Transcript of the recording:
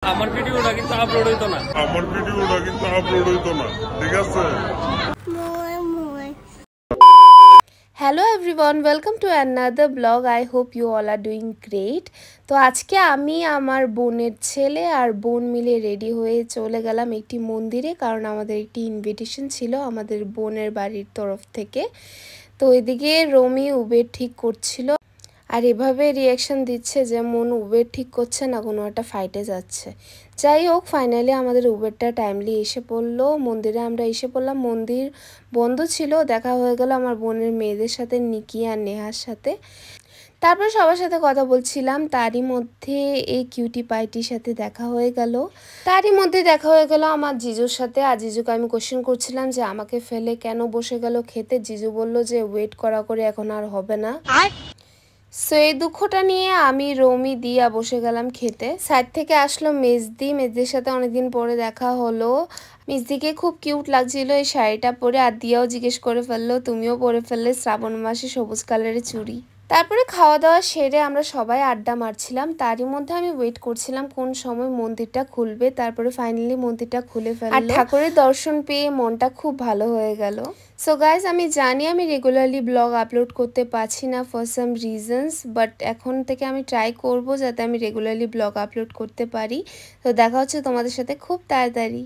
আমার ভিডিওটা কিন্তু আপলোড হইতো না ঠিক আছে। Hello everyone, welcome to another blog. I hope you all are doing great. তো আজকে আমি আমার বোনের ছেলে আর বোন মিলে রেডি হয়ে চলে গেলাম একটি মন্দিরে, কারণ আমাদের একটি ইনভিটেশন ছিল আমাদের বোনের বাড়ির তরফ থেকে। তো এদিকে রমি উবের ঠিক করছিল, আর এভাবে রিয়াকশান দিচ্ছে যে মন উবের ঠিক করছে না, কোনো একটা ফাইটে যাচ্ছে। যাই হোক, ফাইনালি আমাদের উবেরটা টাইমলি এসে পড়লো। মন্দিরে আমরা এসে পড়লাম, মন্দির বন্ধ ছিল। দেখা হয়ে গেল আমার বোনের মেয়েদের সাথে, নিকি আর নেহার সাথে। তারপর সবার সাথে কথা বলছিলাম, তারই মধ্যে এই কিউটি পাইটির সাথে দেখা হয়ে গেল। আমার জিজুর সাথে। আর জিজুকে আমি কোশ্চেন করছিলাম যে আমাকে ফেলে কেন বসে গেল খেতে। জিজু বলল যে ওয়েট করা করে এখন আর হবে না। সো এই দুঃখটা নিয়ে আমি রমি দিয়া বসে গেলাম খেতে। সাইড থেকে আসলো মেজদির সাথে অনেকদিন পরে দেখা হলো। মেজদিকে খুব কিউট লাগছিল এই শাড়িটা পরে, আর দিয়াও জিজ্ঞেস করে ফেললো তুমিও পরে ফেললে শ্রাবণ মাসে সবুজ কালারের চুড়ি। তারপরে খাওয়া দাওয়া সেরে আমরা সবাই আড্ডা মারছিলাম। তারই মধ্যে আমি ওয়েট করছিলাম কোন সময় মন্দিরটা খুলবে। তারপরে ফাইনালি মন্দিরটা খুলে ফেললো, আর ঠাকুরের দর্শন পেয়ে মনটা খুব ভালো হয়ে গেল। সো গাইজ, আমি জানি আমি রেগুলারলি ব্লগ আপলোড করতে পারছি না ফর সাম রিজনস, বাট এখন থেকে আমি ট্রাই করব যাতে আমি রেগুলারলি ব্লগ আপলোড করতে পারি। তো দেখা হচ্ছে তোমাদের সাথে খুব তাড়াতাড়ি।